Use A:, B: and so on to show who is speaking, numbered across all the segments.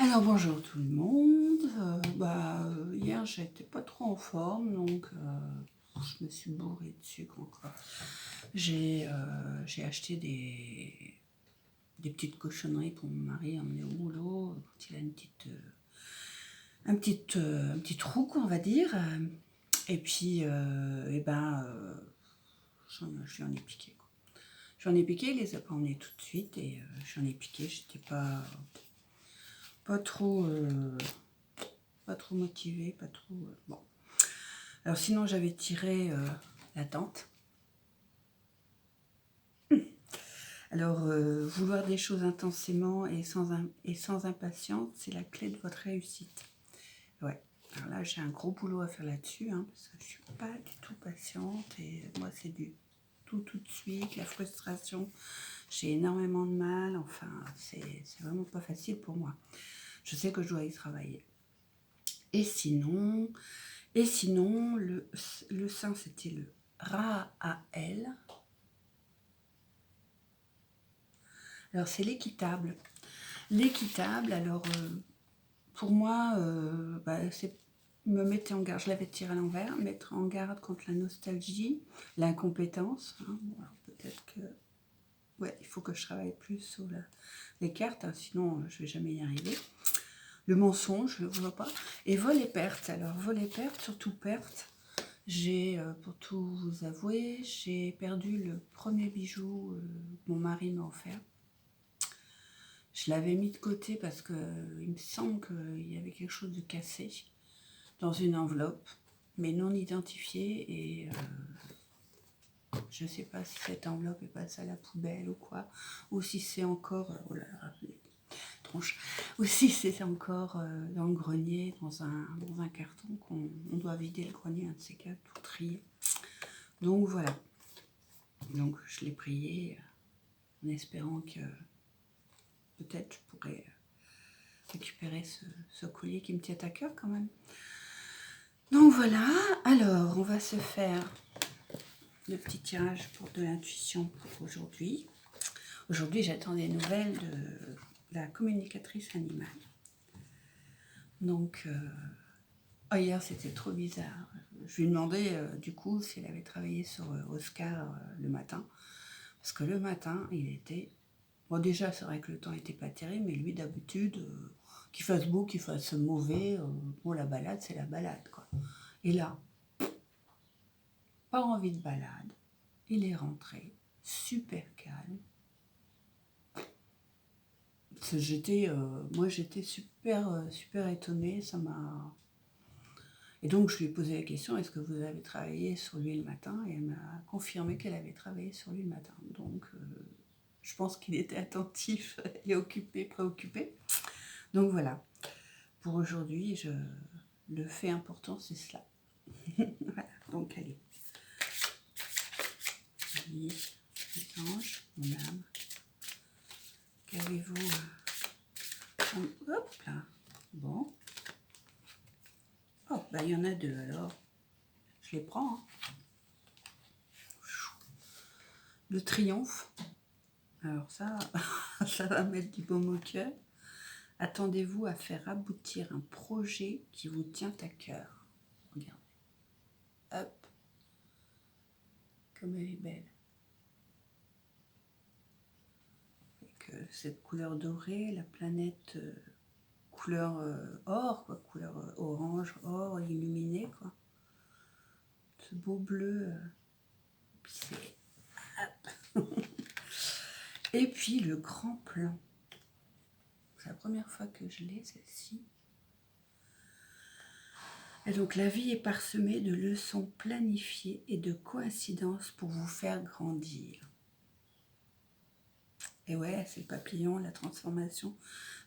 A: Alors bonjour tout le monde. Hier j'étais pas trop en forme, donc je me suis bourrée dessus encore. J'ai acheté des petites cochonneries pour mon mari à emmener au boulot quand il a un petit trou, quoi, on va dire. Et puis j'en ai piqué, quoi. J'en ai piqué, il les a pas emmenés tout de suite et j'en ai piqué. J'étais pas trop motivée, pas trop bon. Alors sinon j'avais tiré la tente. Alors vouloir des choses intensément et sans impatience, c'est la clé de votre réussite. Ouais. Alors là j'ai un gros boulot à faire là-dessus, hein, parce que je suis pas du tout patiente et moi c'est du tout de suite, la frustration. J'ai énormément de mal, enfin c'est vraiment pas facile pour moi. Je sais que je dois y travailler. Et sinon, le sein, c'était le Raal. Alors, c'est l'équitable. L'équitable, alors, pour moi, c'est me mettre en garde. Je l'avais tiré à l'envers. Mettre en garde contre la nostalgie, l'incompétence. Hein. Bon, peut-être que... Ouais, il faut que je travaille plus sur les cartes, hein, sinon je vais jamais y arriver. Le mensonge, je ne le vois pas. Et vol et perte. Alors, vol et perte, surtout perte. J'ai, pour tout vous avouer, j'ai perdu le premier bijou que mon mari m'a offert. Je l'avais mis de côté parce que il me semble qu'il y avait quelque chose de cassé dans une enveloppe, mais non identifiée. Et je ne sais pas si cette enveloppe est passée à la poubelle ou quoi, ou si c'est encore... oh là là, tronche. Ou si c'est encore dans le grenier, dans un carton qu'on doit vider le grenier, un de ces quatre, tout trier. Donc voilà. Donc je l'ai prié en espérant que peut-être je pourrais récupérer ce collier qui me tient à cœur quand même. Donc voilà, alors on va se faire le petit tirage pour de l'intuition pour aujourd'hui. Aujourd'hui j'attends des nouvelles de la communicatrice animale. Donc hier c'était trop bizarre. Je lui ai demandé du coup si elle avait travaillé sur Oscar le matin. Parce que le matin il était... Bon, déjà, c'est vrai que le temps n'était pas terrible, mais lui, d'habitude, qu'il fasse beau, qu'il fasse mauvais, bon, la balade, c'est la balade, quoi. Et là, pas envie de balade. Il est rentré, super calme. Moi, j'étais super étonnée, ça m'a... Et donc, je lui ai posé la question, est-ce que vous avez travaillé sur lui le matin? Et elle m'a confirmé qu'elle avait travaillé sur lui le matin. Donc, je pense qu'il était attentif et préoccupé. Donc voilà. Pour aujourd'hui, le fait important, c'est cela. Voilà, donc allez. Oui, les anges, mon âme. Qu'avez-vous hop là. Bon. Oh, bah il y en a deux alors. Je les prends. Hein. Le triomphe. Alors ça, ça va mettre du baume au cœur. Attendez-vous à faire aboutir un projet qui vous tient à cœur. Regardez. Hop. Comme elle est belle. Avec cette couleur dorée, la planète couleur or, quoi, couleur orange, or, illuminé, quoi. Ce beau bleu. C'est... Et puis le grand plan. C'est la première fois que je l'ai, celle-ci. Et donc la vie est parsemée de leçons planifiées et de coïncidences pour vous faire grandir. Et ouais, c'est le papillon, la transformation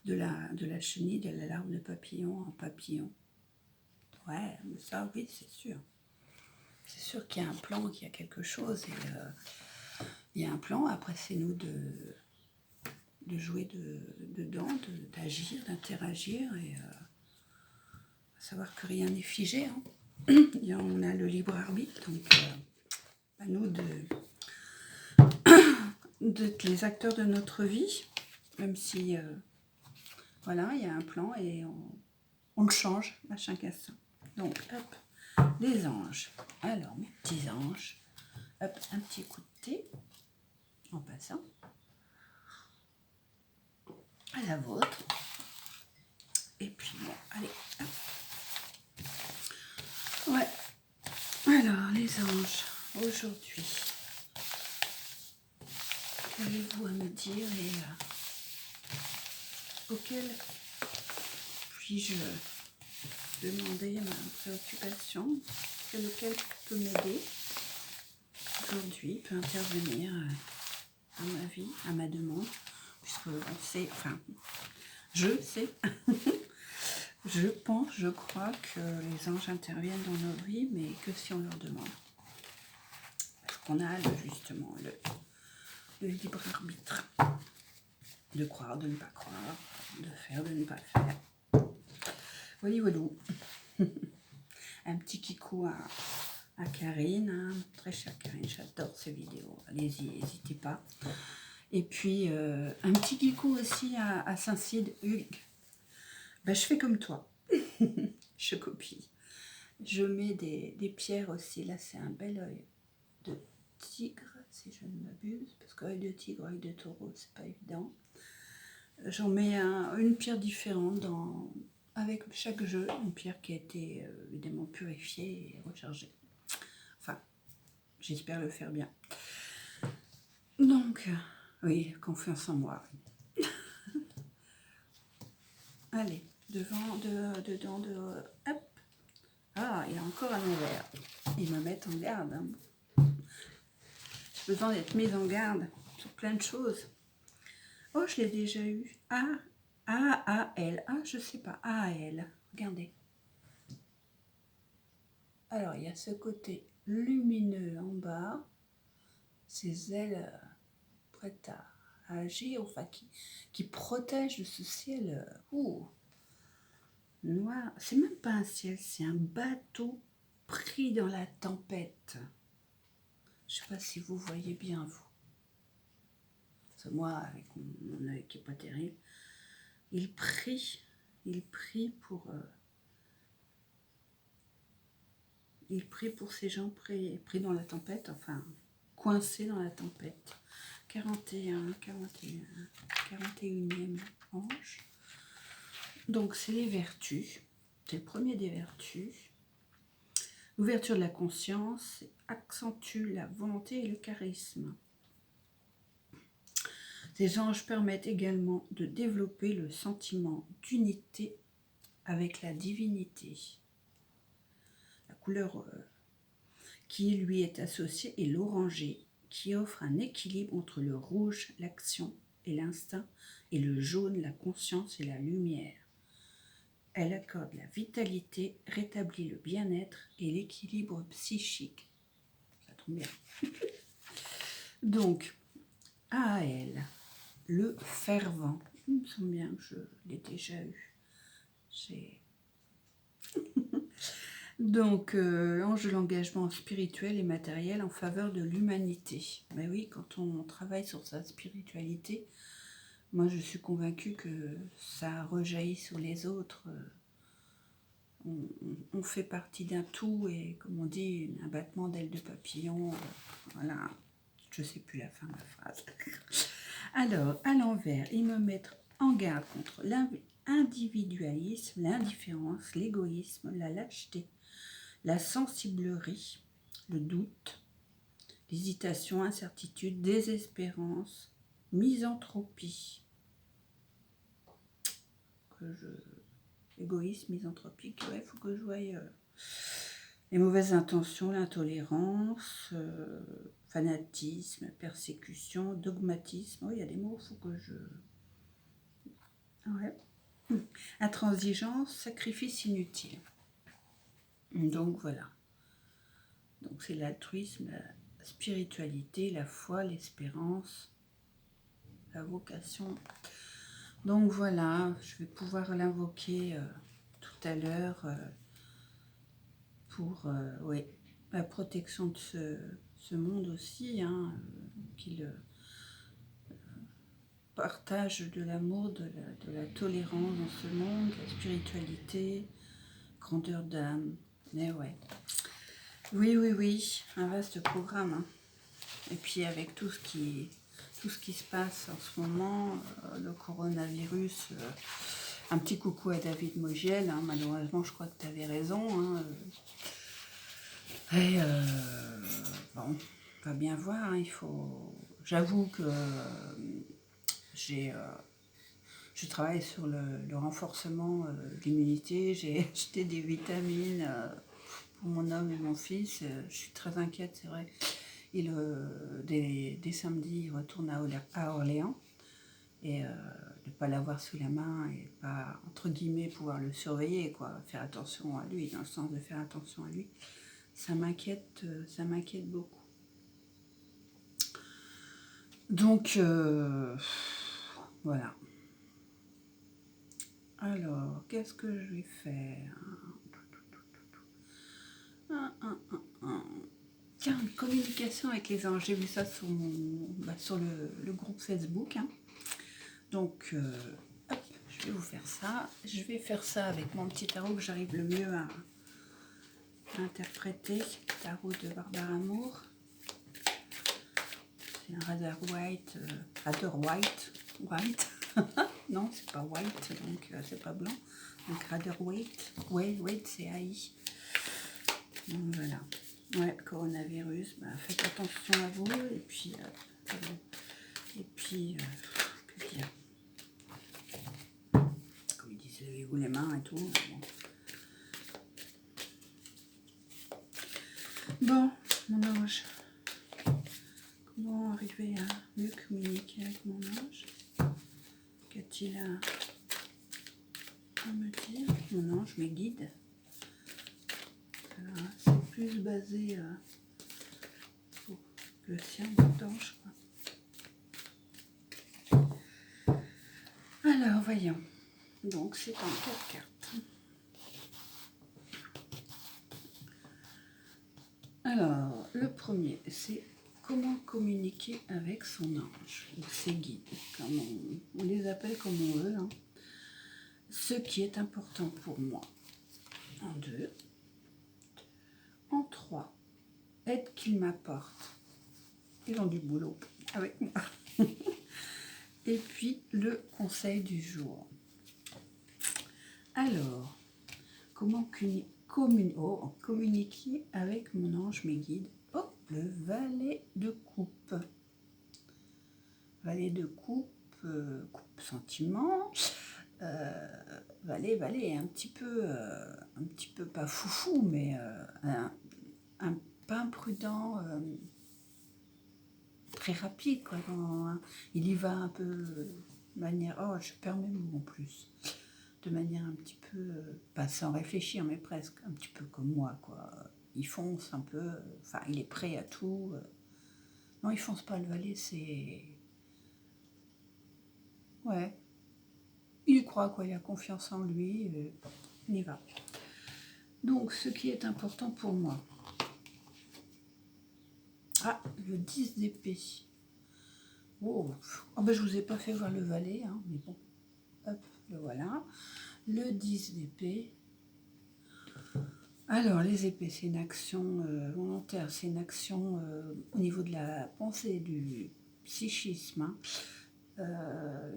A: de la chenille, de la larve de papillon en papillon. Ouais, mais ça, oui, c'est sûr. C'est sûr qu'il y a un plan, qu'il y a quelque chose. Et il y a un plan, après c'est nous de jouer dedans, d'agir, d'interagir et savoir que rien n'est figé. Hein. On a le libre arbitre, donc à nous d'être les acteurs de notre vie, même si Voilà, il y a un plan et on le change à chaque instant. Donc, hop, les anges. Alors, mes petits anges. Hop, un petit coup de thé en passant. À la vôtre. Et puis, bon, allez, hop. Ouais. Alors, les anges, aujourd'hui, qu'avez-vous à me dire et auquel puis-je demander ma préoccupation, lequel peut m'aider aujourd'hui, peut intervenir à ma vie, à ma demande, puisque on sait, enfin, je sais, je pense, je crois que les anges interviennent dans nos vies, mais que si on leur demande. Parce qu'on a justement le libre arbitre de croire, de ne pas croire, de faire, de ne pas faire. Voilà, voilà. Un petit kikou à Karine, hein. Très chère Karine, j'adore ces vidéos, allez-y, n'hésitez pas. Et puis un petit kikou aussi à Saint-Cide, Hugues. Ben, je fais comme toi, je copie. Je mets des pierres aussi, là c'est un bel œil de tigre, si je ne m'abuse, parce qu'œil de tigre, œil de taureau, c'est pas évident. J'en mets une pierre différente avec chaque jeu, une pierre qui a été évidemment purifiée et rechargée. Enfin, j'espère le faire bien. Donc, oui, confiance en moi. Allez, devant, dedans, hop. Ah, il y a encore à l'envers. Ils me mettent en garde. Hein. J'ai besoin d'être mise en garde sur plein de choses. Oh, je l'ai déjà eu. A-A-L. Ah, je sais pas. A-L. Regardez. Alors, il y a ce côté lumineux en bas. Ces ailes prêtes à agir, enfin, qui protègent de ce ciel noir. C'est même pas un ciel, c'est un bateau pris dans la tempête. Je sais pas si vous voyez bien, vous. Parce que moi, avec mon œil qui est pas terrible, il prie pour ces gens pris dans la tempête, enfin, coincés dans la tempête. 41e ange. Donc, c'est les vertus. C'est le premier des vertus. L'ouverture de la conscience accentue la volonté et le charisme. Ces anges permettent également de développer le sentiment d'unité avec la divinité. La couleur qui lui est associée est l'orangé, qui offre un équilibre entre le rouge, l'action et l'instinct, et le jaune, la conscience et la lumière. Elle accorde la vitalité, rétablit le bien-être et l'équilibre psychique. Ça tombe bien. Donc, A.L., le fervent. Il me semble bien que je l'ai déjà eu. Donc, ange de l'engagement spirituel et matériel en faveur de l'humanité. Mais oui, quand on travaille sur sa spiritualité, moi je suis convaincue que ça rejaillit sur les autres. On fait partie d'un tout et, comme on dit, un battement d'ailes de papillon. Voilà, je ne sais plus la fin de la phrase. Alors, à l'envers, ils me mettent en garde contre l'individualisme, l'indifférence, l'égoïsme, la lâcheté, la sensiblerie, le doute, l'hésitation, incertitude, désespérance, misanthropie. Égoïsme, misanthropique, ouais, faut que je voie les mauvaises intentions, l'intolérance, fanatisme, persécution, dogmatisme. Oui, il y a des mots, faut que je... Ouais. Intransigeance, sacrifice inutile. Donc voilà. Donc c'est l'altruisme, la spiritualité, la foi, l'espérance, la vocation. Donc voilà, je vais pouvoir l'invoquer tout à l'heure pour la protection de ce monde aussi, hein, qu'il partage de l'amour, de la tolérance dans ce monde, la spiritualité, grandeur d'âme. Mais ouais. Oui, un vaste programme. Hein. Et puis avec tout ce qui se passe en ce moment, le coronavirus, un petit coucou à David Mogiel, hein, malheureusement je crois que tu avais raison. Hein, et bon, on va bien voir, hein, il faut... J'avoue que je travaille sur le renforcement de l'immunité, j'ai acheté des vitamines pour mon homme et mon fils, je suis très inquiète, c'est vrai. Dès samedi, il retourne à Orléans, et de ne pas l'avoir sous la main et pas, entre guillemets, pouvoir le surveiller, quoi, faire attention à lui, dans le sens de faire attention à lui, ça m'inquiète beaucoup. Donc, voilà. Alors, qu'est-ce que je vais faire? Tiens, une communication avec les anges. J'ai vu ça sur, sur le groupe Facebook. Hein. Donc, hop, je vais vous faire ça. Je vais faire ça avec mon petit tarot que j'arrive le mieux à interpréter. Tarot de Barbara Amour. C'est un Rather White. Non, c'est pas white, donc c'est pas blanc. Donc Rather White. White, c'est AI. Donc voilà. Ouais, coronavirus, bah, faites attention à vous, et puis, que dire, comme ils disent, lavez-vous les mains et tout. Bon, mon ange, comment arriver à mieux communiquer avec mon ange? Qu'a-t-il à me dire? Mon ange, mes guides. Alors, c'est plus basé sur le sien d'ange, quoi. Alors, voyons. Donc, c'est en 4 cartes. Alors, le premier, c'est comment communiquer avec son ange, ou ses guides, comme on les appelle comme on veut. Hein. Ce qui est important pour moi. En 2. En 3. Aide qu'ils m'apportent. Ils ont du boulot avec moi. Et puis, le conseil du jour. Alors, comment communiquer avec mon ange, mes guides? Oh, le valet de coupe. Valet de coupe, coupe sentiment. Valet, un petit peu pas foufou, mais pas imprudent, très rapide, quoi. Il y va un peu de manière, oh, je perds mes mots en plus, de manière un petit peu, pas sans réfléchir, mais presque, un petit peu comme moi, quoi. Il fonce un peu, enfin, il est prêt à tout. Non, il fonce pas, le valet, c'est... Ouais. Il y croit, quoi, il a confiance en lui, il y va. Donc, ce qui est important pour moi. Ah, le 10 d'épée. Oh, ben, je vous ai pas fait voir le valet, hein, mais bon. Hop, le voilà. Le 10 d'épée. Alors, les épées, c'est une action volontaire, c'est une action au niveau de la pensée, du psychisme. Hein.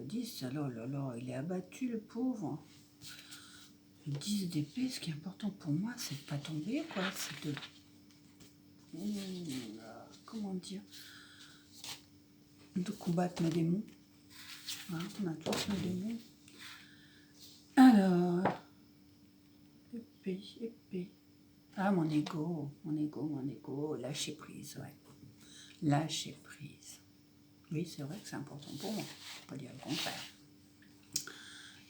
A: 10, alors là, il est abattu, le pauvre. Le 10 d'épée, ce qui est important pour moi, c'est de ne pas tomber, quoi. C'est de... comment dire? De combattre mes démons. Voilà, on a tous nos démons. Alors, épée. Ah, mon ego, lâcher prise, ouais. Lâcher prise. Oui, c'est vrai que c'est important pour moi, je ne peux pas dire le contraire.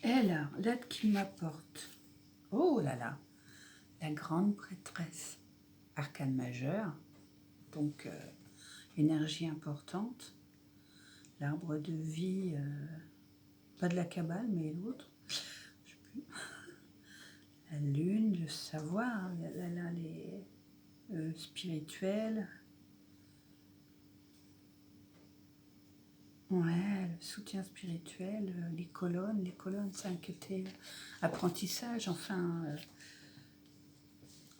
A: Et alors, l'aide qu'il m'apporte. Oh là là, la grande prêtresse, arcane majeur, donc énergie importante, l'arbre de vie, pas de la cabale, mais l'autre, je sais plus. La lune, le savoir, les spirituels. Ouais, le soutien spirituel, les colonnes, c'est un côté apprentissage, enfin,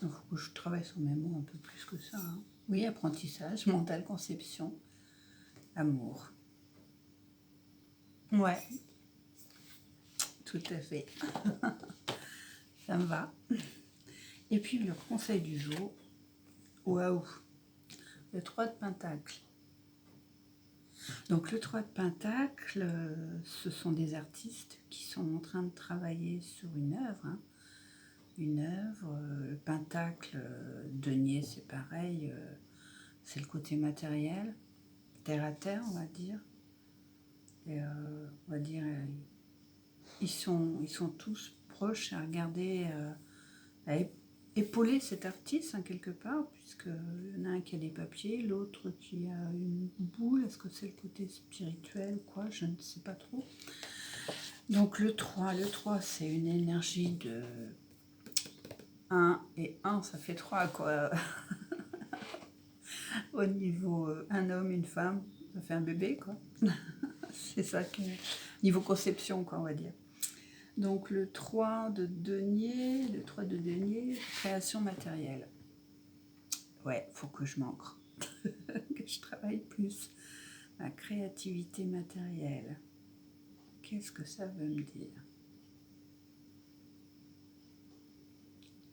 A: il faut que je travaille sur mes mots un peu plus que ça, hein. Oui, apprentissage, mental, conception, amour. Ouais, tout à fait, ça me va. Et puis le conseil du jour, waouh, le 3 de Pentacle. Donc le 3 de Pentacle, ce sont des artistes qui sont en train de travailler sur une œuvre, hein. Une œuvre, le Pentacle, denier, c'est pareil, c'est le côté matériel, terre à terre, on va dire. Et on va dire, ils sont tous proches à regarder, à épauler cet artiste, hein, quelque part, puisqu'il y en a un qui a des papiers, l'autre qui a une boule. Est-ce que c'est le côté spirituel ou quoi? Je ne sais pas trop. Donc le 3 c'est une énergie de 1 et 1, ça fait 3, quoi. Au niveau un homme, une femme, ça fait un bébé, quoi. C'est ça que niveau conception, quoi, on va dire. Donc le 3 de denier, création matérielle. Ouais, faut que je m'ancre, que je travaille plus ma créativité matérielle. Qu'est-ce que ça veut me dire?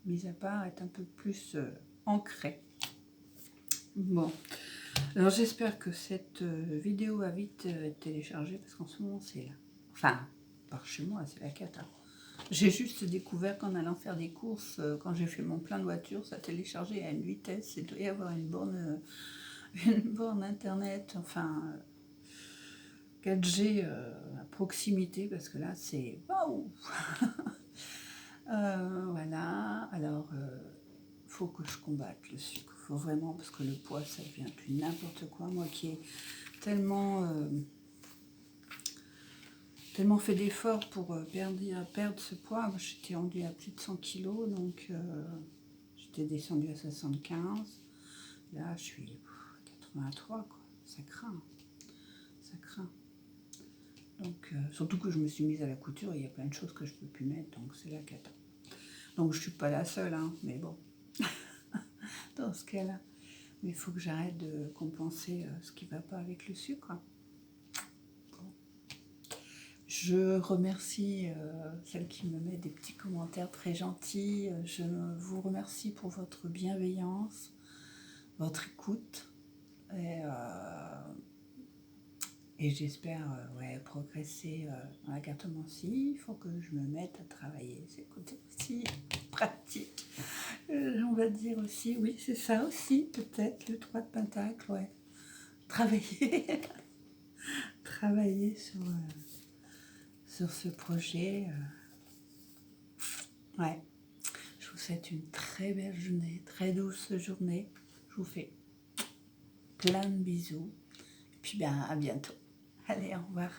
A: Mis à part être un peu plus ancré. Bon, alors j'espère que cette vidéo va vite être téléchargée parce qu'en ce moment c'est là. Enfin, par chez moi, c'est la cata. J'ai juste découvert qu'en allant faire des courses, quand j'ai fait mon plein de voitures, ça téléchargeait à une vitesse. Il doit y avoir une borne internet, enfin 4G à proximité, parce que là c'est waouh. Voilà, alors faut que je combatte le sucre, faut vraiment, parce que le poids ça devient plus n'importe quoi. Moi qui ai tellement fait d'efforts pour perdre ce poids. Moi, j'étais rendue à plus de 100 kilos, donc j'étais descendue à 75. Là, je suis 83, quoi. Ça craint, ça craint. Donc, surtout que je me suis mise à la couture, il y a plein de choses que je peux plus mettre, donc c'est la cata. Donc, je suis pas la seule, hein, mais bon, dans ce cas-là. Mais il faut que j'arrête de compenser ce qui va pas avec le sucre. Je remercie celle qui me met des petits commentaires très gentils. Je vous remercie pour votre bienveillance, votre écoute. Et j'espère progresser dans la cartomancie. Il faut que je me mette à travailler. C'est le côté aussi pratique. On va dire aussi, oui, c'est ça aussi, peut-être, le 3 de Pentacle, ouais. Travailler. Travailler sur ce projet. Ouais. Je vous souhaite une très belle journée, très douce journée. Je vous fais plein de bisous. Et puis à bientôt. Allez, au revoir.